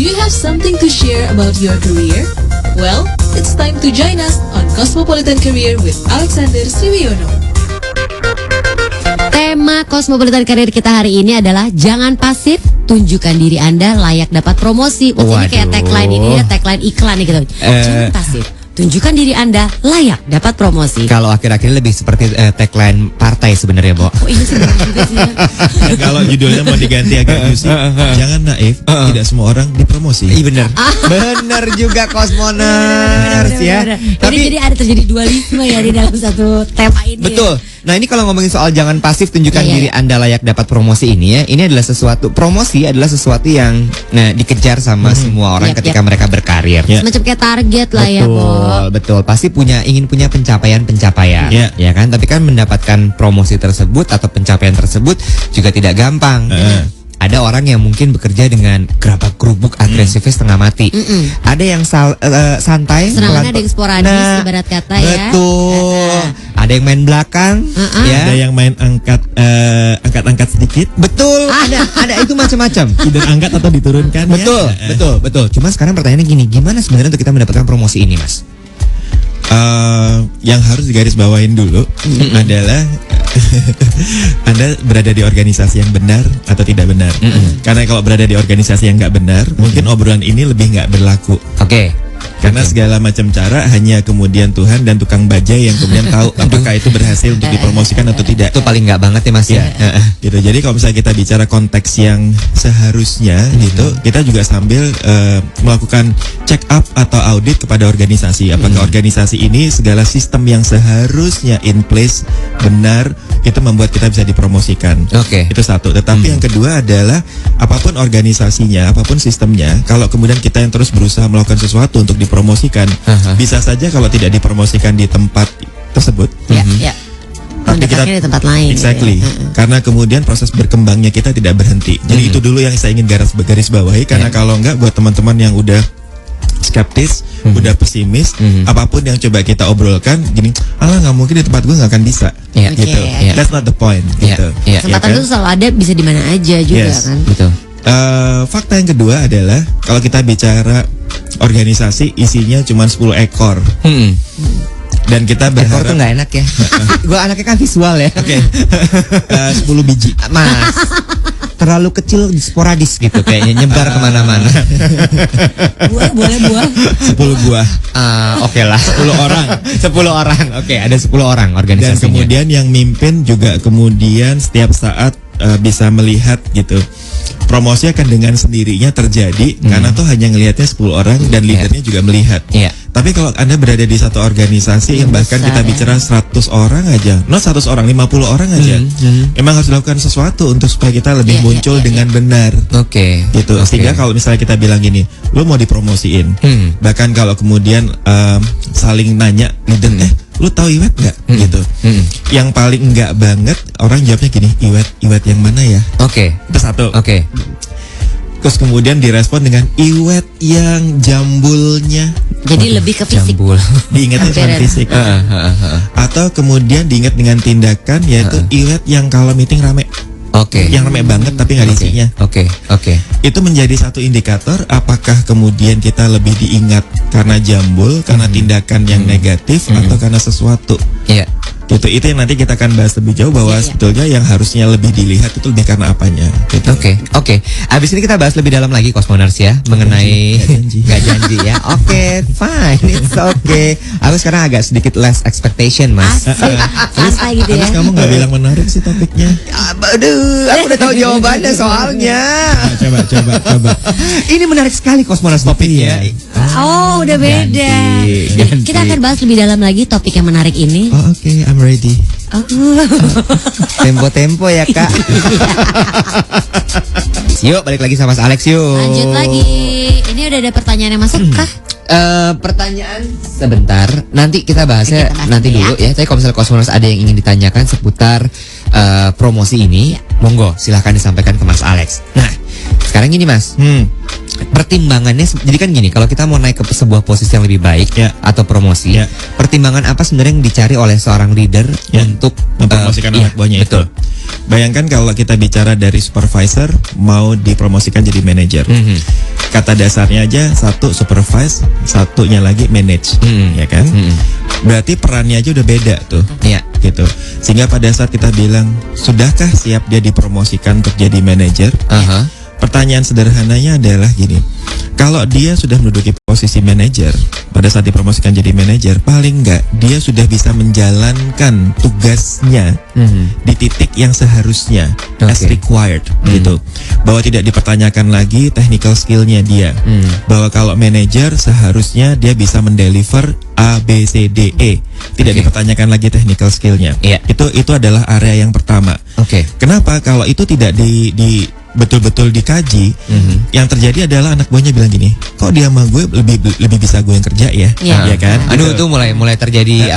you have something to share about your career? Well, it's time to join us on Cosmopolitan Career with Alexander Sriwiono. Tema Cosmopolitan Career kita hari ini adalah jangan pasif, tunjukkan diri Anda layak dapat promosi. Ini kayak tagline ini ya, tagline iklan nih gitu. Jangan pasif, tunjukkan diri Anda layak dapat promosi. Kalau akhir-akhir ini lebih seperti tagline partai sebenarnya, Bo. Oh, ini sih benar juga sih ya. Kalau judulnya mau diganti agak juicy, jangan naif, tidak semua orang dipromosi. Iya benar. Benar juga Cosmoners ya. Tapi jadi ada terjadi dualisme ya di dalam satu tema ini. Betul. Nah, ini kalau ngomongin soal jangan pasif, tunjukkan diri Anda layak dapat promosi ini ya. Ini adalah promosi adalah sesuatu yang dikejar sama semua orang ketika mereka berkarir. Semacam kayak target lah ya, Bo. Betul. Pasti ingin punya pencapaian. Ya kan? Tapi kan mendapatkan promosi tersebut atau pencapaian tersebut juga tidak gampang. Ada orang yang mungkin bekerja dengan gerabak gerubuk agresifnya setengah mati. Ada yang santai, serangannya ada yang sporadis ibarat kata ya. Betul. Ada yang main belakang, ya. Ada yang main angkat sedikit. Betul. Ada itu macam-macam. Either angkat atau diturunkan. Betul. Cuma sekarang pertanyaannya gini, gimana sebenarnya untuk kita mendapatkan promosi ini, Mas? Yang harus digarisbawahin dulu adalah Anda berada di organisasi yang benar atau tidak benar. Karena kalau berada di organisasi yang nggak benar, mungkin obrolan ini lebih nggak berlaku. Oke. Karena segala macam cara hanya kemudian Tuhan dan tukang bajai yang kemudian tahu apakah itu berhasil untuk dipromosikan atau tidak. Itu paling nggak banget ya, Mas ya. Gitu. Jadi kalau misalnya kita bicara konteks yang seharusnya gitu, kita juga sambil melakukan check up atau audit kepada organisasi. Apakah organisasi ini segala sistem yang seharusnya in place benar itu membuat kita bisa dipromosikan. Oke. Itu satu. Tetapi yang kedua adalah apapun organisasinya, apapun sistemnya, kalau kemudian kita yang terus berusaha melakukan sesuatu untuk dipromosikan, bisa saja kalau tidak dipromosikan di tempat tersebut. Tapi kita di tempat lain. Exactly. Karena kemudian proses berkembangnya kita tidak berhenti. Jadi itu dulu yang saya ingin garis bawahi. Karena kalau enggak, buat teman-teman yang udah skeptis, udah pesimis, apapun yang coba kita obrolkan, gini, nggak mungkin di tempat gue nggak akan bisa. Gitu. That's not the point. Gitu. Kesempatan itu selalu ada, bisa di mana aja juga kan. Betul. Fakta yang kedua adalah kalau kita bicara organisasi isinya cuma 10 ekor. Dan kita berharap ekor tuh nggak enak ya. Gue anaknya kan visual ya. Oke. 10 biji. Mas. Terlalu kecil, sporadis gitu kayaknya, nyebar kemana-mana. Buah. 10 buah. Oke lah. 10 orang. 10 orang. Oke, ada 10 orang organisasinya. Dan kemudian yang mimpin juga kemudian setiap saat bisa melihat gitu. Promosi akan dengan sendirinya terjadi karena tuh hanya ngelihatnya 10 orang dan leadernya juga melihat. Tapi kalau Anda berada di satu organisasi yang bahkan kita bicara 100 orang aja, 100 orang, 50 orang aja, memang harus dilakukan sesuatu untuk supaya kita lebih muncul dengan benar. Gitu. Sehingga kalau misalnya kita bilang gini, lu mau dipromosiin, bahkan kalau kemudian saling nanya leader, lu tahu Iwet nggak? Gitu. Yang paling enggak banget orang jawabnya gini, Iwet yang mana ya? Itu satu. Terus kemudian direspon dengan Iwet yang jambulnya. Jadi lebih ke fisik. Diingatnya cuma fisik. Atau kemudian diingat dengan tindakan, yaitu Iwet yang kalau meeting rame. Yang rame banget tapi nggak ada isinya. Itu menjadi satu indikator apakah kemudian kita lebih diingat karena jambul, karena tindakan yang negatif, atau karena sesuatu. Gitu. Itu yang nanti kita akan bahas lebih jauh bahwa sebetulnya yang harusnya lebih dilihat itu lebih karena apanya. Gitu. Oke. Abis ini kita bahas lebih dalam lagi Cosmoners ya, mengenai nggak janji ya. Fine, it's okay. Aku sekarang agak sedikit less expectation, Mas. Santai gitu ya. Kamu nggak bilang menarik sih topiknya. Aduh, aku udah tahu jawabannya soalnya. Coba. Ini menarik sekali Cosmoners topiknya. Udah beda. Ganti. Kita akan bahas lebih dalam lagi topik yang menarik ini. Oke, I'm ready. Tempo ya Kak. Yuk balik lagi sama Mas Alex yuk. Lanjut lagi. Ini udah ada pertanyaan yang masuk kah? Pertanyaan sebentar. Nanti kita bahasnya nanti dulu ya. Tapi kalau misalnya Cosmoners ada yang ingin ditanyakan seputar promosi ini, monggo silahkan disampaikan ke Mas Alex. Nah, sekarang gini Mas. Pertimbangannya jadi kan gini, kalau kita mau naik ke sebuah posisi yang lebih baik atau promosi, pertimbangan apa sebenarnya yang dicari oleh seorang leader untuk mempromosikan anak buahnya itu? Bayangkan kalau kita bicara dari supervisor mau dipromosikan jadi manajer. Kata dasarnya aja, satu supervise, satunya lagi manage, ya kan? Berarti perannya aja udah beda tuh, gitu. Sehingga pada saat kita bilang, sudahkah siap dia dipromosikan untuk jadi manajer? Pertanyaan sederhananya adalah gini, kalau dia sudah menduduki posisi manajer, pada saat dipromosikan jadi manajer, paling enggak dia sudah bisa menjalankan tugasnya di titik yang seharusnya as required, gitu. Bahwa tidak dipertanyakan lagi technical skillnya dia. Bahwa kalau manajer seharusnya dia bisa mendeliver A, B, C, D, E. Tidak dipertanyakan lagi technical skillnya. Itu adalah area yang pertama. Kenapa? Kalau itu tidak betul-betul dikaji, yang terjadi adalah anak buahnya bilang gini, kok dia sama gue lebih bisa gue yang kerja ya, ya kan? Aduh, itu mulai terjadi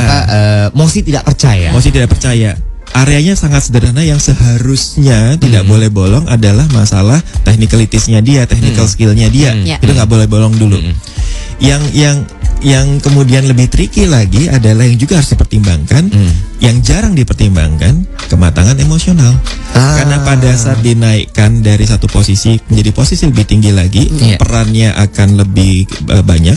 mosi tidak percaya. Mosi tidak percaya. Areanya sangat sederhana yang seharusnya tidak boleh bolong adalah masalah technicalities-nya dia, technical skill-nya dia. Itu nggak boleh bolong dulu. Yang kemudian lebih tricky lagi adalah yang juga harus dipertimbangkan, yang jarang dipertimbangkan, kematangan emosional. Karena pada saat dinaikkan dari satu posisi menjadi posisi lebih tinggi lagi, perannya akan lebih banyak,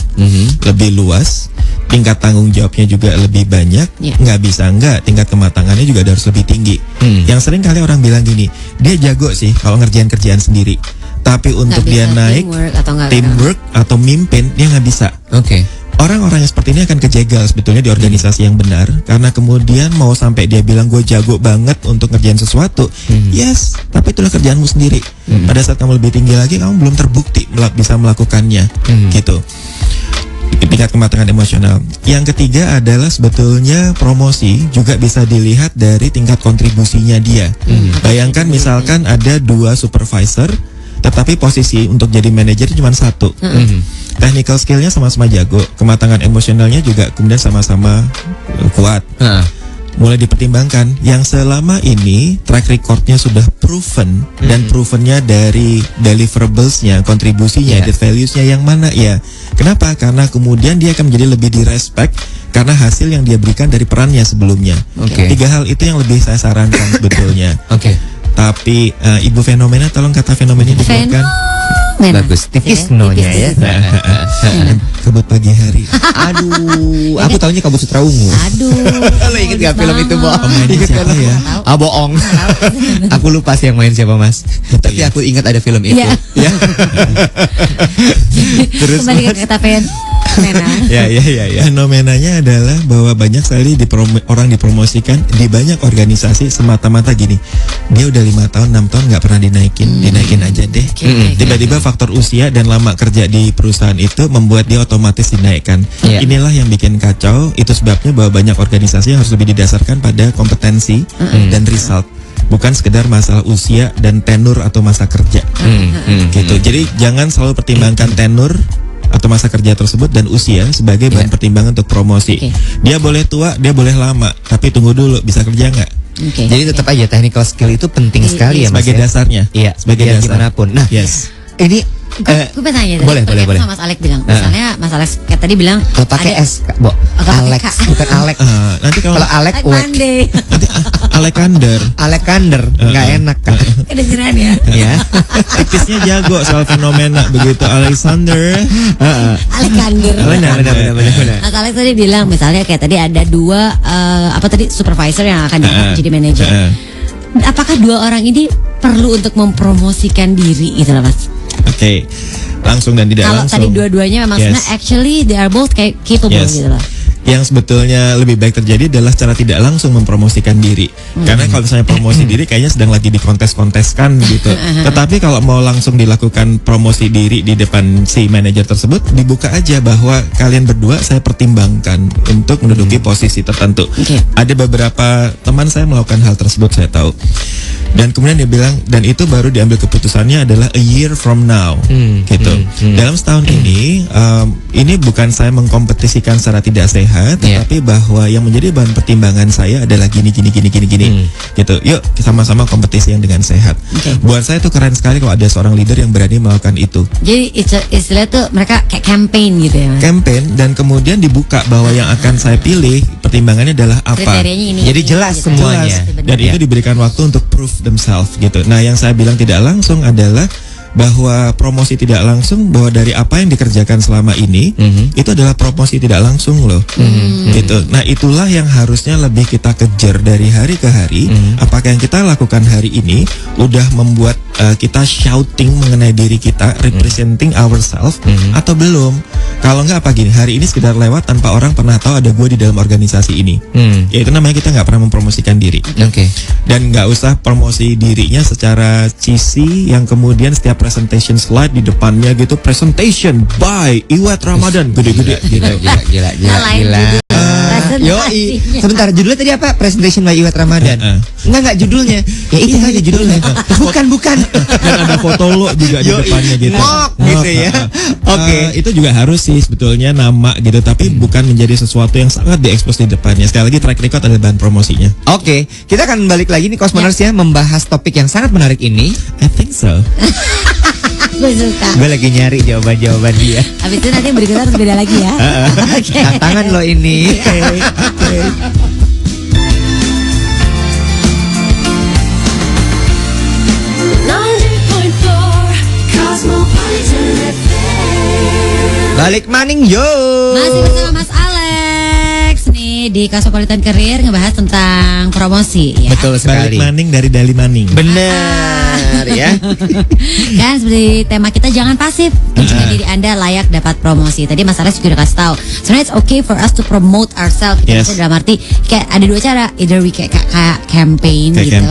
lebih luas, tingkat tanggung jawabnya juga lebih banyak. Nggak bisa nggak, tingkat kematangannya juga harus lebih tinggi. Yang sering kali orang bilang gini, dia jago sih kalau ngerjain kerjaan sendiri, tapi untuk dia naik teamwork atau mimpin dia nggak bisa. Orang-orang yang seperti ini akan kejegal sebetulnya di organisasi yang benar, karena kemudian mau sampai dia bilang gue jago banget untuk ngerjain sesuatu, yes, tapi itulah kerjaanmu sendiri. Pada saat kamu lebih tinggi lagi, kamu belum terbukti bisa melakukannya, gitu. Tingkat kematangan emosional. Yang ketiga adalah sebetulnya promosi juga bisa dilihat dari tingkat kontribusinya dia. Bayangkan misalkan ada 2 supervisor, tetapi posisi untuk jadi manajer cuma 1. Technical skillnya sama-sama jago, kematangan emosionalnya juga kemudian sama-sama kuat. Mulai dipertimbangkan yang selama ini track recordnya sudah proven, dan provennya dari deliverablesnya, kontribusinya, added valuesnya yang mana ya? Kenapa? Karena kemudian dia akan menjadi lebih direspek karena hasil yang dia berikan dari perannya sebelumnya. 3 hal itu yang lebih saya sarankan sebetulnya. Tapi Ibu Fenomena, tolong kata fenomena dikeluarkan. Bagus, tipis no-nya ya. Kabut pagi hari. Aduh, aku tahunya Kabut Sutra Ungu. Lo inget gak film itu, Bo? Inget siapa ya? Bohong. Aku lupa sih yang main siapa, Mas. Tapi aku ingat ada film itu. Ya. Terus kembali ke kata fenomenanya adalah bahwa banyak sekali orang dipromosikan di banyak organisasi semata-mata gini, dia udah 5 tahun 6 tahun nggak pernah dinaikin aja deh. Tiba-tiba faktor usia dan lama kerja di perusahaan itu membuat dia otomatis dinaikkan. Inilah yang bikin kacau. Itu sebabnya bahwa banyak organisasi yang harus lebih didasarkan pada kompetensi dan result, bukan sekedar masalah usia dan tenur atau masa kerja. Gitu. Jadi jangan selalu pertimbangkan tenur atau masa kerja tersebut dan usia sebagai bahan pertimbangan untuk promosi. Dia boleh tua, dia boleh lama, tapi tunggu dulu bisa kerja nggak? Jadi tetap aja technical skill itu penting sekali ya, Mas. Sebagai dasarnya. Sebagai dasar gimana pun. Nah, ini gue pengen tanya boleh. Sama Mas Alek bilang, misalnya Mas Alek kayak tadi bilang pakai S, Bo. Alex bukan Alek. Nanti kalau Alek nanti Alexander nggak enak kan? Kedengeran ya. Tipisnya jago soal fenomena begitu. Alexander. Benar. Mas Alek tadi bilang misalnya kayak tadi ada 2 supervisor yang akan jadi manajer. Apakah 2 orang ini perlu untuk mempromosikan diri gitu lah, Mas? Langsung dan tidak langsung. Kalau tadi dua-duanya maksudnya actually they are both kayak capable gitu loh. Yang sebetulnya lebih baik terjadi adalah cara tidak langsung mempromosikan diri. Karena kalau misalnya promosi diri kayaknya sedang lagi dikontes-konteskan gitu. Tetapi kalau mau langsung dilakukan promosi diri di depan si manajer tersebut, dibuka aja bahwa kalian berdua saya pertimbangkan untuk menduduki posisi tertentu. Ada beberapa teman saya melakukan hal tersebut, saya tahu. Dan kemudian dia bilang, dan itu baru diambil keputusannya adalah a year from now, gitu. Dalam setahun ini bukan saya mengkompetisikan secara tidak sehat, tetapi bahwa yang menjadi bahan pertimbangan saya adalah gini, gitu. Yuk sama-sama kompetisi yang dengan sehat. Buat saya itu keren sekali kalau ada seorang leader yang berani melakukan itu. Jadi istilah tuh mereka kayak campaign gitu ya, Mas? Campaign, dan kemudian dibuka bahwa yang akan saya pilih pertimbangannya adalah apa. Kriterianya ini. Jadi jelas semuanya. Dan itu diberikan waktu untuk prove themselves gitu. Nah, yang saya bilang tidak langsung adalah bahwa promosi tidak langsung, bahwa dari apa yang dikerjakan selama ini itu adalah promosi tidak langsung loh. Gitu. Nah, itulah yang harusnya lebih kita kejar dari hari ke hari. Apakah yang kita lakukan hari ini udah membuat kita shouting mengenai diri kita, representing ourselves, atau belum? Kalau nggak, apa gini, hari ini sekedar lewat tanpa orang pernah tahu ada gue di dalam organisasi ini. Ya itu namanya kita nggak pernah mempromosikan diri. Dan nggak usah promosi dirinya secara cheesy yang kemudian setiap presentation slide di depannya gitu, presentation by Iwet Ramadan, gede-gede gitu. Gila. Yoi, sebentar, judulnya tadi apa? Presentation by Iwet Ramadan. Enggak judulnya. Ya itu aja judulnya. Bukan. Dan ada foto lo juga di depannya gitu. Gitu ya. Itu juga harus sih sebetulnya nama gitu, tapi bukan menjadi sesuatu yang sangat diekspos di depannya. Sekali lagi, track record adalah bahan promosinya. Kita akan balik lagi nih Cosmoners ya, membahas topik yang sangat menarik ini. I think so. Gue suka. Gue lagi nyari jawaban dia. Habis itu nanti berikutnya harus beda lagi ya. Tantangan lo ini. Balik maning yo. Masih bersama Mas Alex nih di Cosmopolitan Career ngebahas tentang promosi ya. Betul sekali. Balik maning dari Dali Maning. Benar ya. Kan seperti tema kita, jangan pasif, tunjukkan diri Anda layak dapat promosi. Tadi Mas Alex juga udah kasih tahu. Sebenarnya it's okay for us to promote ourselves. Kita dalam arti kayak ada dua cara, either we kayak campaign gitu,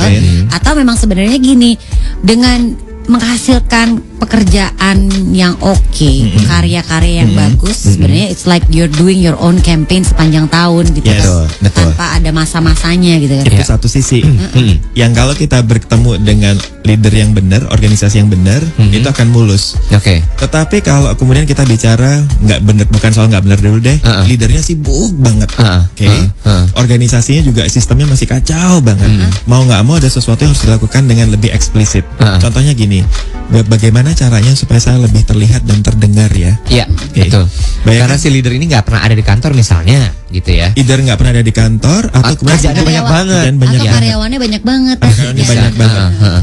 atau memang sebenarnya gini, dengan menghasilkan pekerjaan yang oke, karya-karya yang bagus, sebenarnya it's like you're doing your own campaign sepanjang tahun gitu, betul. tanpa ada masa-masanya gitu kan. Itu satu sisi. Yang kalau kita bertemu dengan leader yang benar, organisasi yang benar, itu akan mulus. Tetapi kalau kemudian kita bicara nggak benar, bukan soal nggak benar dulu deh, leadernya sibuk banget, organisasinya juga sistemnya masih kacau banget. Mau nggak mau ada sesuatu yang harus dilakukan dengan lebih eksplisit. Contohnya gini, bagaimana caranya supaya saya lebih terlihat dan terdengar ya? Iya, betul. Karena si leader ini nggak pernah ada di kantor misalnya, gitu ya. Leader nggak pernah ada di kantor, atau kerjaannya banyak banget, atau karyawannya banyak banget.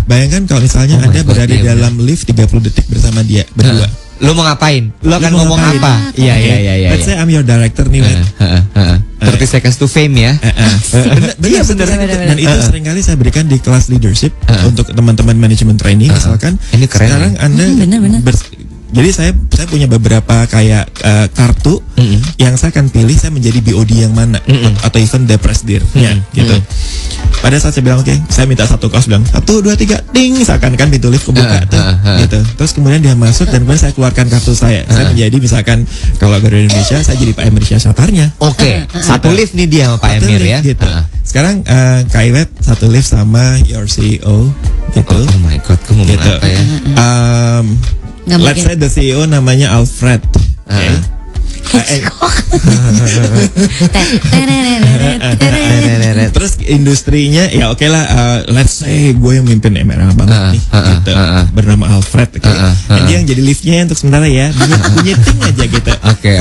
Bayangkan kalau misalnya Anda berada di dalam lift 30 detik bersama dia berdua. Lo mau ngapain? Lo akan ngomong apa? Iya. Let's say I'm your director nih, 30 seconds to fame ya. Benar. Dan itu seringkali saya berikan di kelas leadership untuk teman-teman manajemen training. Misalkan ini keren. Sekarang Anda jadi saya punya beberapa kayak kartu yang saya akan pilih saya menjadi BOD yang mana, atau even the presidennya gitu. Pada saat saya bilang oke, saya minta satu kaos, bilang 1, 2, 3, ding, seakan-kan pintu lift kebuka tuh, gitu. Terus kemudian dia masuk dan kemudian saya keluarkan kartu saya. Saya menjadi misalkan kalau Garuda Indonesia saya jadi Pak Emir Syahsatarnya. Satu lift nih dia sama Pak Emir ya. Gitu. Sekarang Kak Iwet satu lift sama your CEO gitu. Oh my god, kamu ngomong apa ya? Let's say the CEO namanya Alfred. Terus industrinya ya oke lah, let's say gue yang mimpin MRA banget nih gitu, bernama Alfred. Dan dia yang jadi liftnya untuk sementara ya, bunyi ting aja gitu. Oke.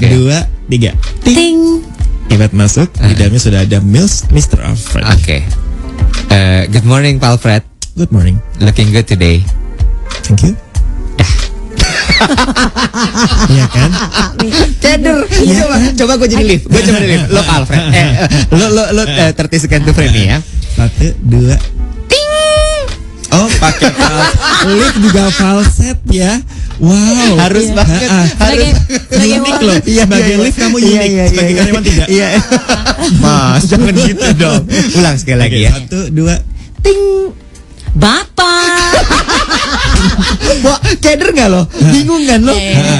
2, 3, ting. Iwet masuk, di dalamnya sudah ada Mr. Alfred. Good morning Pak Alfred. Good morning. Looking good today. Thank you. Iya kan? Ceder. Coba gue jadi lift. Lo Alfred. Lo 30 second to frame ya. 1, 2, ting. Oh, pakai lift juga falset ya. Wow. Harus banget. Harus unik loh. Sebagai lift kamu unik. Sebagai karyawan tidak. Mas, jangan gitu dong. Ulang sekali lagi ya. 1, 2, ting. Bapak. Wah, keder nggak lo? Bingung kan lo?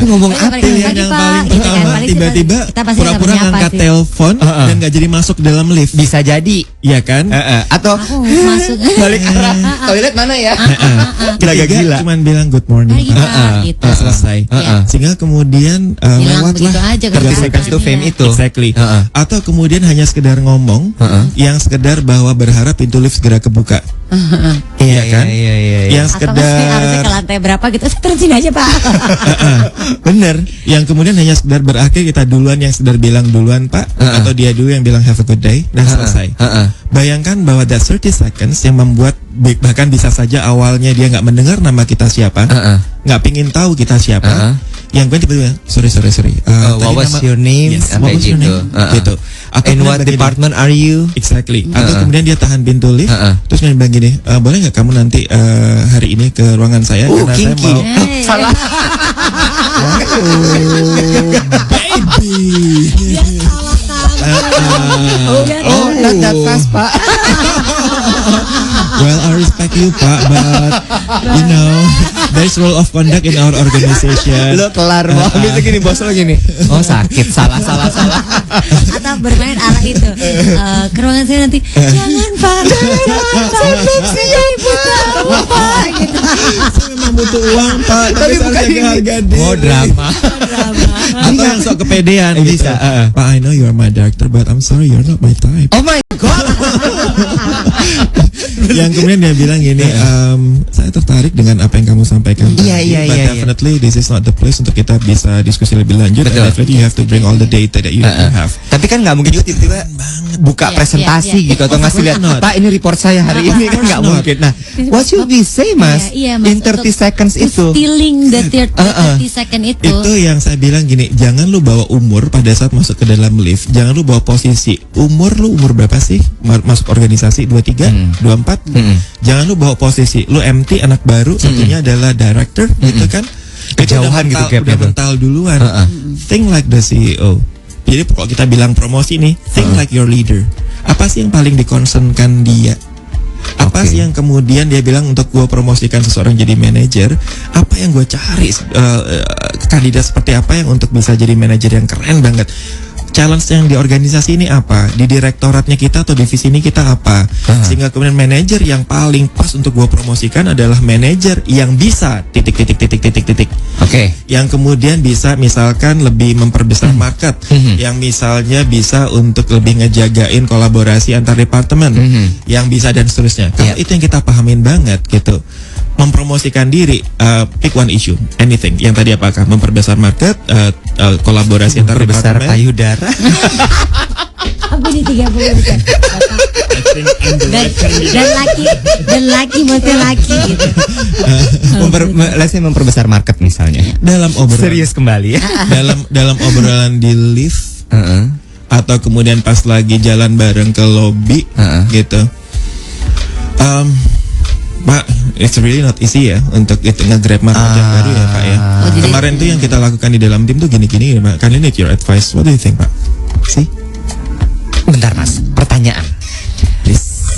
Ngomong apa? Pilihan yang paling pertama, tiba-tiba pura-pura ngangkat telepon dan nggak jadi masuk dalam lift. Bisa jadi, iya kan? Atau masuk balik arah toilet mana ya? Ketiga cuman bilang good morning. Gitu. Selesai. Sehingga kemudian lewatlah 30 seconds to fame itu. Exactly. Atau kemudian hanya sekedar ngomong yang sekedar bahwa berharap pintu lift segera kebuka. Iya kan? Yang Atau sekedar harusnya ke lantai berapa gitu, terusin aja Pak. bener. Yang kemudian hanya sekedar berakhir kita duluan, yang sekedar bilang duluan Pak, atau dia dulu yang bilang have a good day dan selesai. Bayangkan bahwa that 30 seconds yang membuat bahkan bisa saja awalnya dia nggak mendengar nama kita siapa, nggak pingin tahu kita siapa. Yang gue tiba-tiba sorry. What was your name? Yes, what was your name? Gitu. Atau And what department are you? Exactly. Atau kemudian dia tahan pintu lift, terus dia bilang gini, boleh nggak kamu nanti hari ini ke ruangan saya karena kinky. saya mau. Salah. Baby. Not that fast, Pak. Well, I respect you, Pak, but you know, there's rule of conduct in our organization. Lo kelar, bisa gini bos lo gini. Oh sakit, salah. Atau bermain arah itu. Ke ruangan saya nanti. Jangan Pak, jangan saya ibu tahu Pak. Gitu. Saya memang butuh uang, Pak, tapi bukan harga diri. Oh drama. Atau yang sok kepedean Bisa. gitu. Pak, I know you are my director, but I'm sorry you're not my type. Oh my god. Yang kemudian dia bilang gini, saya tertarik dengan apa yang kamu sampaikan. Iya. But definitely this is not the place untuk kita bisa diskusi lebih lanjut. Betul. And definitely you have to bring all the data that you have. Tapi kan nggak mungkin juga tiba-tiba buka presentasi gitu atau ngasih lihat, Pak ini report saya hari ini kan nggak mungkin. Nah, what should we say Mas? In 30 seconds itu. Stealing the 30 second itu. Itu yang saya bilang gini, jangan lu bawa umur pada saat masuk ke dalam lift, jangan lu bawa posisi. Lu umur berapa sih masuk organisasi? 23, 24. Jangan lu bawa posisi. Lu MT anak baru, satunya adalah director gitu kan. Kejauhan gitu gapnya udah mental duluan. Think like the CEO. Jadi kalau kita bilang promosi nih, think like your leader. Apa sih yang paling dikonsenkan dia? Apa sih yang kemudian dia bilang untuk gue promosikan seseorang jadi manajer? Apa yang gue cari kandidat seperti apa yang untuk bisa jadi manajer yang keren banget? Challenge yang di organisasi ini apa? Di direktoratnya kita atau divisi ini kita apa? Sehingga kemudian manajer yang paling pas untuk gue promosikan adalah manajer yang bisa titik. Yang kemudian bisa misalkan lebih memperbesar market, yang misalnya bisa untuk lebih ngejagain kolaborasi antar departemen, yang bisa dan seterusnya. Kalau itu yang kita pahamin banget gitu. Mempromosikan diri, pick one issue, anything. Yang tadi apakah memperbesar market, kolaborasi antar besar departemen, payudara. Apa nih 30 bukan? Dan laki maksudnya laki gitu. Let's say memperbesar market misalnya. dalam obrolan Serius kembali ya. dalam obrolan di lift, atau kemudian pas lagi jalan bareng ke lobby gitu. Pak, it's really not easy ya untuk nge-grab market yang baru ya Pak ya. Kemarin tuh yang kita lakukan di dalam tim tuh gini-gini Pak. Can I need your advice? What do you think Pak? See? Bentar Mas, pertanyaan.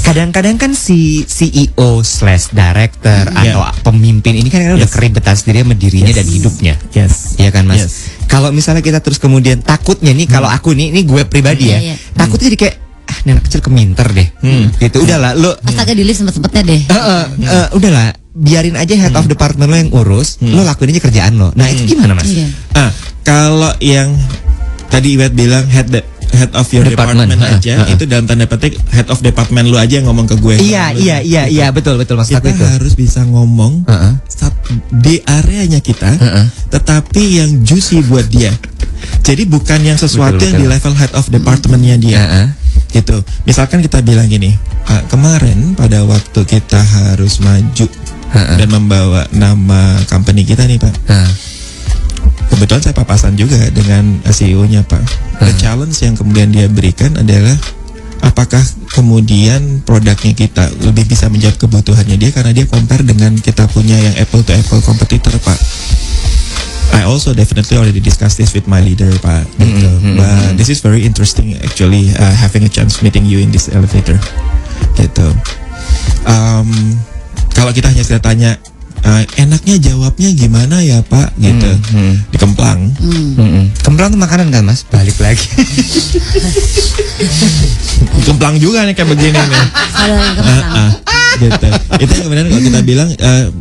Kadang-kadang kan si CEO/director atau pemimpin ini kan udah keribetan sendiri sama dirinya dan hidupnya. Iya kan Mas? Kalau misalnya kita terus kemudian takutnya nih, kalau aku nih gue pribadi ya, takutnya jadi kayak ini anak kecil keminter deh, gitu. Udahlah, lo astaga di lift sempet-sempetnya deh. Udahlah, biarin aja head of department lo yang urus, lo lakuin aja kerjaan lo. Nah itu gimana Mas? Kalau yang tadi Iwet bilang head of your department aja, itu dalam tanda petik head of department lu aja yang ngomong ke gue. Iya, betul maksud aku itu. Kita harus bisa ngomong di areanya kita, tetapi yang juicy buat dia. Jadi bukan yang sesuatu yang di level head of departmentnya dia. Gitu. Misalkan kita bilang gini, Pak, kemarin pada waktu kita harus maju dan membawa nama company kita nih Pak. Kebetulan saya papasan juga dengan CEO-nya Pak. The challenge yang kemudian dia berikan adalah apakah kemudian produknya kita lebih bisa menjawab kebutuhannya dia, karena dia compare dengan kita punya yang apple to apple competitor Pak. I also definitely already discussed this with my leader Pak. But this is very interesting actually, having a chance meeting you in this elevator. Gitu. Kalau kita hanya sudah tanya enaknya jawabnya gimana ya Pak gitu. Di Kemplang. Kemplang tuh makanan kan Mas? Balik lagi. Kemplang juga nih kayak begini nih. Gitu. Itu yang kemudian kalau kita bilang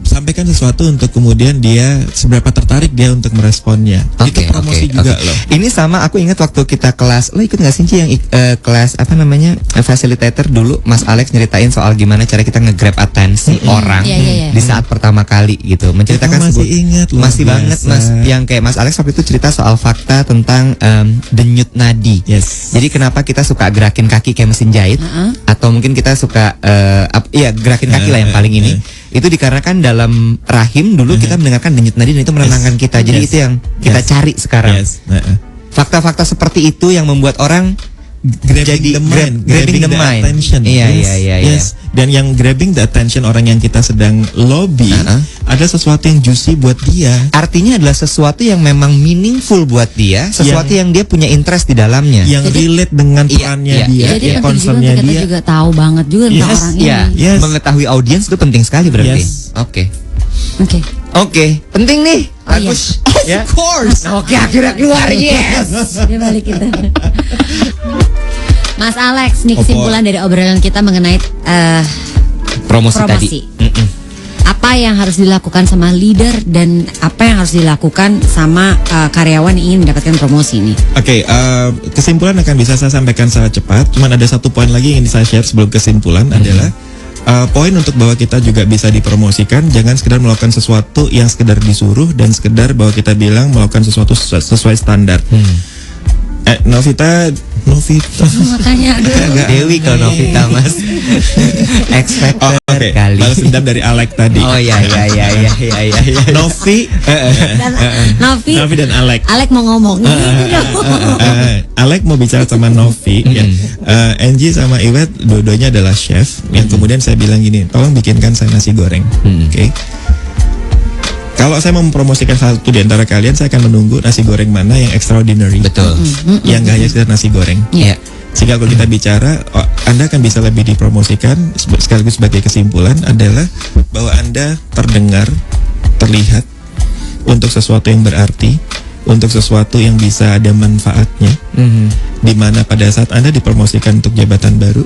sampaikan sesuatu untuk kemudian dia seberapa tertarik dia untuk meresponnya. Itu promosi juga loh. Ini sama aku ingat waktu kita kelas, lo ikut nggak sih yang kelas apa namanya facilitator dulu, Mas Alex nyeritain soal gimana cara kita nge-grab atensi orang di saat pertama kali gitu. Menceritakan masih ingat loh, masih banget Mas, yang kayak Mas Alex waktu itu cerita soal fakta tentang denyut nadi. Jadi kenapa kita suka gerakin kaki kayak mesin jahit, atau mungkin kita suka gerakin kaki lah yang paling ini. Itu dikarenakan dalam rahim dulu kita mendengarkan denyut nadi dan itu menenangkan kita. Jadi itu yang kita cari sekarang. Fakta-fakta seperti itu yang membuat orang grabbing the mind. Attention. Yes. Dan yang grabbing the attention orang yang kita sedang lobby ada sesuatu yang juicy buat dia. Artinya adalah sesuatu yang memang meaningful buat dia, sesuatu yang dia punya interest di dalamnya. Yang relate dengan perannya dia, jadi concernnya dia. Kita juga tahu banget juga tentang orang ini. Mengetahui audiens itu penting sekali berarti. Oke, penting nih. Bagus. Of course. Oke, akhirnya keluar. Yes. Dia balik kita. Mas Alex, nih kesimpulan dari obrolan kita mengenai promosi tadi. Apa yang harus dilakukan sama leader dan apa yang harus dilakukan sama karyawan yang ingin mendapatkan promosi ini? Kesimpulan akan bisa saya sampaikan secara cepat. Cuman ada satu poin lagi yang ingin saya share sebelum kesimpulan adalah poin untuk bahwa kita juga bisa dipromosikan. Jangan sekedar melakukan sesuatu yang sekedar disuruh dan sekedar bahwa kita bilang melakukan sesuatu sesuai standar. Novita makanya Dewi kalau Novita Mas expected kali. Balas dendam dari Alek tadi. Iya. Novi dan Alek. Alek mau ngomong. Alek mau bicara sama Novi. Angie sama Iwet dua-duanya adalah chef. Yang kemudian saya bilang gini, tolong bikinkan saya nasi goreng. Oke. Kalau saya mau mempromosikan salah satu di antara kalian, saya akan menunggu nasi goreng mana yang extraordinary. Betul. Yang gak hanya sekedar nasi goreng. Sehingga kalau kita bicara, Anda akan bisa lebih dipromosikan. Sekaligus sebagai kesimpulan adalah bahwa Anda terdengar, terlihat untuk sesuatu yang berarti, untuk sesuatu yang bisa ada manfaatnya. Di mana pada saat Anda dipromosikan untuk jabatan baru,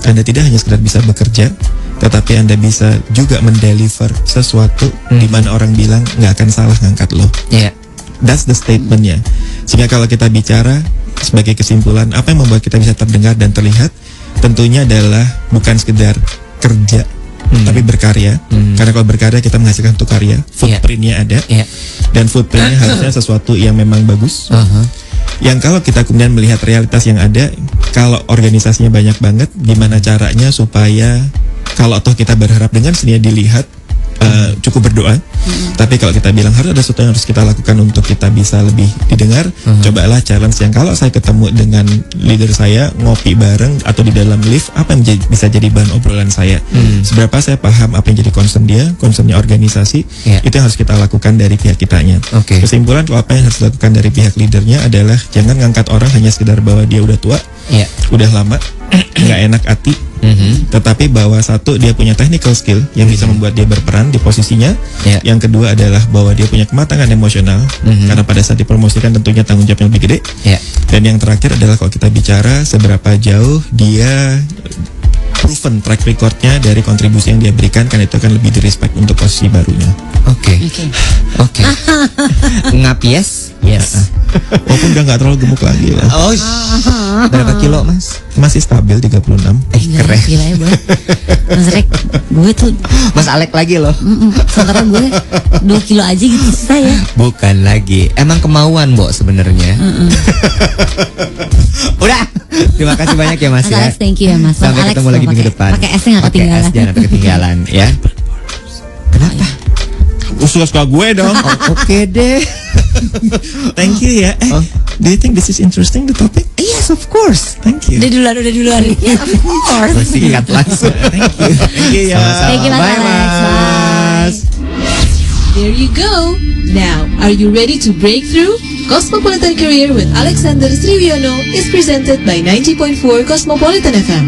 Anda tidak hanya sekedar bisa bekerja, tetapi Anda bisa juga mendeliver sesuatu di mana orang bilang nggak akan salah ngangkat lo. That's the statementnya. Sehingga kalau kita bicara sebagai kesimpulan, apa yang membuat kita bisa terdengar dan terlihat, tentunya adalah bukan sekedar kerja, tapi berkarya. Karena kalau berkarya kita menghasilkan untuk karya, footprintnya ada, dan footprintnya harusnya sesuatu yang memang bagus. Yang kalau kita kemudian melihat realitas yang ada, kalau organisasinya banyak banget, gimana caranya supaya kalau toh kita berharap dengan sendirinya dilihat, cukup berdoa. Tapi kalau kita bilang harus ada sesuatu yang harus kita lakukan untuk kita bisa lebih didengar, cobalah challenge yang kalau saya ketemu dengan leader saya ngopi bareng atau di dalam lift, apa yang bisa jadi bahan obrolan saya, seberapa saya paham apa yang jadi concernnya organisasi, itu yang harus kita lakukan dari pihak kitanya. Kesimpulan, apa yang harus dilakukan dari pihak leadernya adalah jangan ngangkat orang hanya sekedar bahwa dia udah tua, udah lama, nggak enak hati, tetapi bahwa satu, dia punya technical skill yang bisa membuat dia berperan di posisinya. Yang kedua adalah bahwa dia punya kematangan emosional, karena pada saat dipromosikan tentunya tanggung jawabnya lebih gede. Dan yang terakhir adalah kalau kita bicara seberapa jauh dia proven track recordnya dari kontribusi yang dia berikan, kan itu akan lebih di-respect untuk posisi barunya. Ngapies? Yes. Walaupun udah gak terlalu gemuk lagi lah. Berapa kilo Mas? Masih stabil 36. Keren. Gila ya Bang. Mas Rek, gue tuh Mas Alek lagi loh. sementara gue 2 kilo aja gitu saya. Bukan lagi. Emang kemauan Bo sebenarnya. Udah. Terima kasih banyak ya Mas, Mas Alex, thank you ya Mas. Sampai Alex ketemu lagi minggu depan. Pakai S-nya gak ketinggalan. S jangan ketinggalan ya. Kenapa? Suka gue dong. Oke deh. Thank you ya. Do you think this is interesting, the topic? Yes, of course. Thank you. Udah duluan. Yeah, of course. Singkat langsung. Thank you ya. Thank you Mas Bye, Alex. Mas. There you go. Now, are you ready to break through? Cosmopolitan Career with Alexander Sriwiono is presented by 90.4 Cosmopolitan FM.